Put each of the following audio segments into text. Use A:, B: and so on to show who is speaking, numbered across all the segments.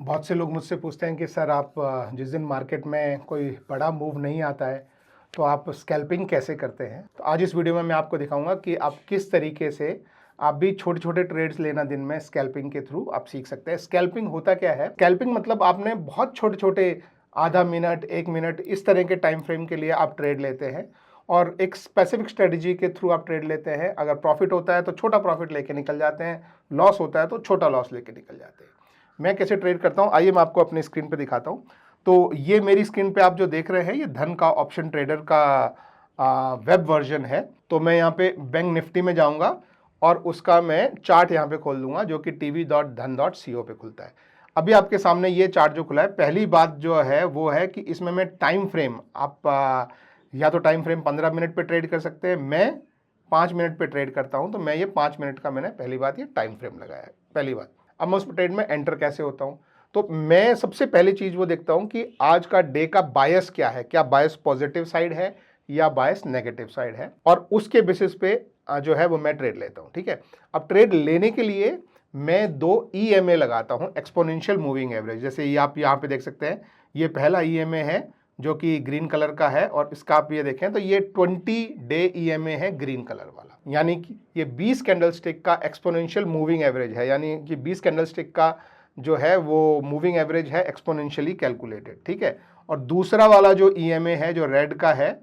A: बहुत से लोग मुझसे पूछते हैं कि सर आप जिस दिन मार्केट में कोई बड़ा मूव नहीं आता है तो आप स्कैल्पिंग कैसे करते हैं। तो आज इस वीडियो में मैं आपको दिखाऊंगा कि आप किस तरीके से आप भी छोटे छोटे ट्रेड्स लेना दिन में स्कैल्पिंग के थ्रू आप सीख सकते हैं। स्कैल्पिंग होता क्या है? स्कैल्पिंग मतलब आपने बहुत छोटे छोटे आधा मिनट, 1 मिनट इस तरह के टाइम फ्रेम के लिए आप ट्रेड लेते हैं और एक स्पेसिफिक स्ट्रेटजी के थ्रू आप ट्रेड लेते हैं। अगर प्रॉफिट होता है तो छोटा प्रॉफिट लेके निकल जाते हैं, लॉस होता है तो छोटा लॉस लेके निकल जाते हैं। मैं कैसे ट्रेड करता हूं आइए मैं आपको अपनी स्क्रीन पे दिखाता हूं। तो ये मेरी स्क्रीन पे आप जो देख रहे हैं ये धन का ऑप्शन ट्रेडर का वेब वर्जन है। तो मैं यहाँ पे बैंक निफ्टी में जाऊंगा और उसका मैं चार्ट यहाँ पे खोल दूंगा जो कि tv.dhan.co पे खुलता है। अभी आपके सामने ये चार्ट जो खुला है, पहली बात जो है वो है कि इसमें मैं टाइम फ्रेम या तो टाइम फ्रेम 15 मिनट पे ट्रेड कर सकते हैं, मैं 5 मिनट पे ट्रेड करता हूं तो मैं ये 5 मिनट का मैंने पहली बात ये टाइम फ्रेम लगाया है। पहली बात, अब मैं उस ट्रेड में एंटर कैसे होता हूं? तो मैं सबसे पहली चीज वो देखता हूं कि आज का डे का बायस क्या है, क्या बायस पॉजिटिव साइड है या बायस नेगेटिव साइड है, और उसके बेसिस पे जो है वो मैं ट्रेड लेता हूं। ठीक है, अब ट्रेड लेने के लिए मैं 2 EMA लगाता हूं, एक्सपोनेंशियल मूविंग एवरेज। जैसे ये आप यहाँ पे देख सकते हैं, ये पहला EMA है जो कि ग्रीन कलर का है और इसका आप ये देखें तो ये 20 डे EMA है ग्रीन कलर वाला, यानी कि ये 20 कैंडलस्टिक का एक्सपोनेंशियल मूविंग एवरेज है, यानी कि 20 कैंडलस्टिक का जो है वो मूविंग एवरेज है एक्सपोनेंशियली कैलकुलेटेड। ठीक है, और दूसरा वाला जो EMA है जो रेड का है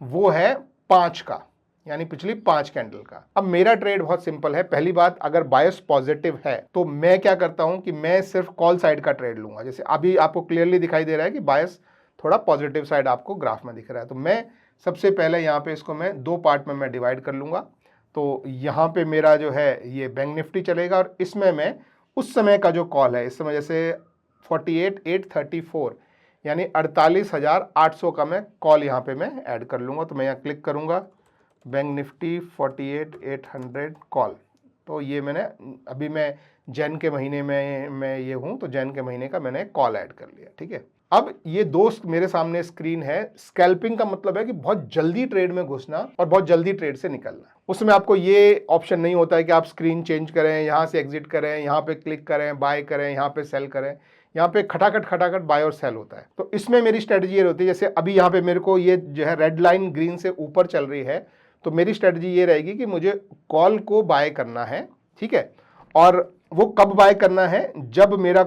A: वो है 5 का, यानी पिछली 5 कैंडल का। अब मेरा ट्रेड बहुत सिंपल है। पहली बात, अगर बायस पॉजिटिव है तो मैं क्या करता हूं कि मैं सिर्फ कॉल साइड का ट्रेड लूंगा। जैसे अभी आपको क्लियरली दिखाई दे रहा है कि बायस थोड़ा पॉजिटिव साइड आपको ग्राफ में दिख रहा है, तो मैं सबसे पहले यहाँ पे इसको मैं 2 पार्ट में मैं डिवाइड कर लूंगा। तो यहाँ पे मेरा जो है ये बैंक निफ्टी चलेगा और इसमें मैं उस समय का जो कॉल है, इस समय जैसे 48,834 यानी 48,800 का मैं कॉल यहाँ पे मैं ऐड कर लूँगा। तो मैं यहाँ क्लिक करूँगा, बैंक निफ्टी 48,800 कॉल। तो ये मैंने अभी मैं जैन के महीने में मैं ये हूँ तो जैन के महीने का मैंने कॉल ऐड कर लिया। ठीक है, अब ये दोस्त मेरे सामने स्क्रीन है। स्कैल्पिंग का मतलब है कि बहुत जल्दी ट्रेड में घुसना और बहुत जल्दी ट्रेड से निकलना। उसमें आपको ये ऑप्शन नहीं होता है कि आप स्क्रीन चेंज करें, यहाँ से एग्जिट करें, यहाँ पे क्लिक करें, बाय करें, यहाँ पे सेल करें। यहाँ पे खटाखट खटाखट बाय और सेल होता है। तो इसमें मेरी स्ट्रेटजी ये होती है, जैसे अभी यहाँ पे मेरे को ये जो है रेड लाइन ग्रीन से ऊपर चल रही है तो मेरी स्ट्रेटजी ये रहेगी कि मुझे कॉल को बाय करना है। ठीक है, और वो कब बाय करना है? जब मेरा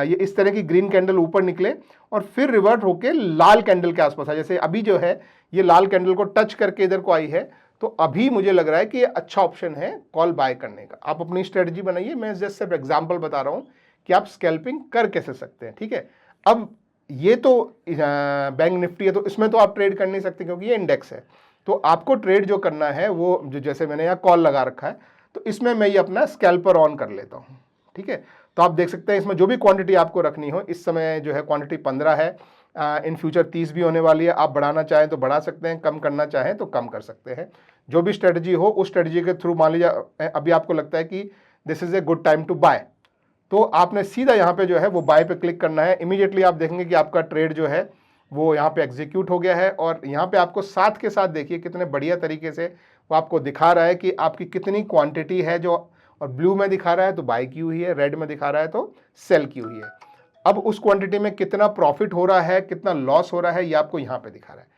A: ये इस तरह की ग्रीन कैंडल ऊपर निकले और फिर रिवर्ट होके लाल कैंडल के आसपास है। जैसे अभी जो है ये लाल कैंडल को टच करके इधर को आई है, तो अभी मुझे लग रहा है कि ये अच्छा ऑप्शन है कॉल बाय करने का। आप अपनी स्ट्रेटजी बनाइए, मैं जस्ट सिर्फ एग्जांपल बता रहा हूं कि आप स्कैल्पिंग कर कैसे सकते हैं। ठीक है, अब ये तो बैंक निफ्टी है तो इसमें तो आप ट्रेड कर नहीं सकते क्योंकि ये इंडेक्स है। तो आपको ट्रेड जो करना है वो जो, जैसे मैंने यहाँ कॉल लगा रखा है तो इसमें मैं ये अपना स्कैल्पर ऑन कर लेता हूँ। ठीक है, तो आप देख सकते हैं इसमें जो भी क्वांटिटी आपको रखनी हो, इस समय जो है क्वांटिटी 15 है, इन फ्यूचर 30 भी होने वाली है। आप बढ़ाना चाहें तो बढ़ा सकते हैं, कम करना चाहें तो कम कर सकते हैं। जो भी स्ट्रेटजी हो उस स्ट्रेटजी के थ्रू, मान लीजिए अभी आपको लगता है कि this is a good time to buy, तो आपने सीधा यहाँ पे जो है वो बाय पे क्लिक करना है। इमीडिएटली आप देखेंगे कि आपका ट्रेड जो है वो यहाँ पे एग्जीक्यूट हो गया है और यहाँ पे आपको साथ के साथ देखिए कितने बढ़िया तरीके से वो आपको दिखा रहा है कि आपकी कितनी क्वांटिटी है जो, और ब्लू में दिखा रहा है तो बाय की हुई है, रेड में दिखा रहा है तो सेल की हुई है। अब उस क्वांटिटी में कितना प्रॉफिट हो रहा है, कितना लॉस हो रहा है, ये आपको यहाँ पे दिखा रहा है।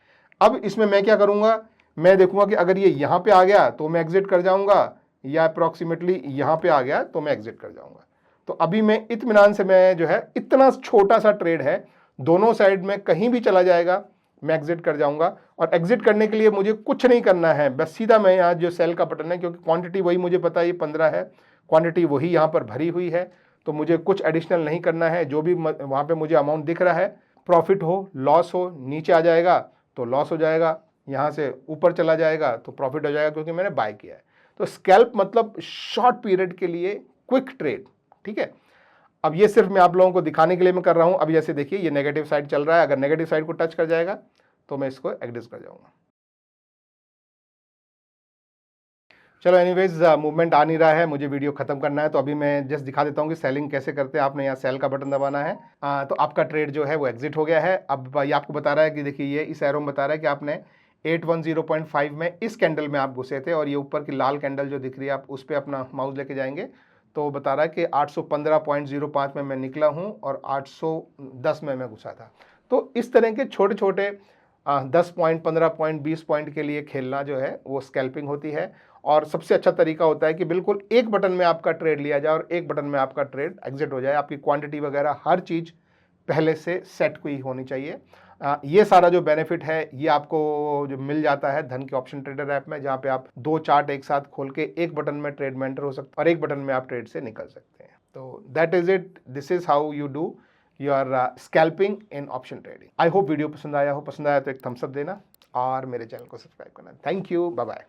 A: अब इसमें मैं क्या करूँगा, मैं देखूंगा कि अगर ये यहाँ पे आ गया तो मैं एग्जिट कर जाऊँगा, या अप्रॉक्सीमेटली यहाँ पे आ गया तो मैं एग्जिट कर जाऊँगा। तो अभी मैं इत्मीनान से मैं जो है, इतना छोटा सा ट्रेड है, दोनों साइड में कहीं भी चला जाएगा मैं एग्जिट कर जाऊंगा। और एग्जिट करने के लिए मुझे कुछ नहीं करना है, बस सीधा मैं यहाँ जो सेल का बटन है, क्योंकि क्वांटिटी वही मुझे पता है ये 15 है, क्वांटिटी वही यहाँ पर भरी हुई है, तो मुझे कुछ एडिशनल नहीं करना है। जो भी वहाँ पे मुझे अमाउंट दिख रहा है, प्रॉफिट हो लॉस हो, नीचे आ जाएगा तो लॉस हो जाएगा, यहाँ से ऊपर चला जाएगा तो प्रॉफिट हो जाएगा क्योंकि मैंने बाय किया है। तो स्कैल्प मतलब शॉर्ट पीरियड के लिए क्विक ट्रेड। ठीक है, अब ये सिर्फ मैं आप लोगों को दिखाने के लिए मैं कर रहा हूं। अब जैसे देखिए ये नेगेटिव साइड चल रहा है, अगर नेगेटिव साइड को टच कर जाएगा तो मैं इसको एग्जिट कर जाऊंगा। चलो एनीवेज, मूवमेंट आ नहीं रहा है, मुझे वीडियो खत्म करना है, तो अभी मैं जस्ट दिखा देता हूं कि सेलिंग कैसे करते हैं। आपने यहाँ सेल का बटन दबाना है, तो आपका ट्रेड जो है वो एग्जिट हो गया है। अब ये आपको बता रहा है कि देखिए ये इस एरो में बता रहा है कि आपने 810.5 में इस कैंडल में आप घुसे थे और ये ऊपर की लाल कैंडल जो दिख रही है आप उस पर अपना माउस लेके जाएंगे तो बता रहा है कि 815.05 में मैं निकला हूं और 810 में मैं घुसा था। तो इस तरह के छोटे छोटे 10 पॉइंट, 15 पॉइंट, 20 पॉइंट के लिए खेलना जो है वो स्कैल्पिंग होती है। और सबसे अच्छा तरीका होता है कि बिल्कुल एक बटन में आपका ट्रेड लिया जाए और एक बटन में आपका ट्रेड एग्जिट हो जाए। आपकी क्वांटिटी वगैरह हर चीज़ पहले से सेट हुई होनी चाहिए। ये सारा जो बेनिफिट है ये आपको जो मिल जाता है धन के ऑप्शन ट्रेडर ऐप में, जहाँ पे आप 2 चार्ट एक साथ खोल के एक बटन में ट्रेड में एंटर हो सकते हैं और एक बटन में आप ट्रेड से निकल सकते हैं। तो that is it, this is how you do your scalping in option trading. I hope video पसंद आया हो। पसंद आया तो एक थम्स अप देना और मेरे चैनल को सब्सक्राइब करना। Thank you, bye bye.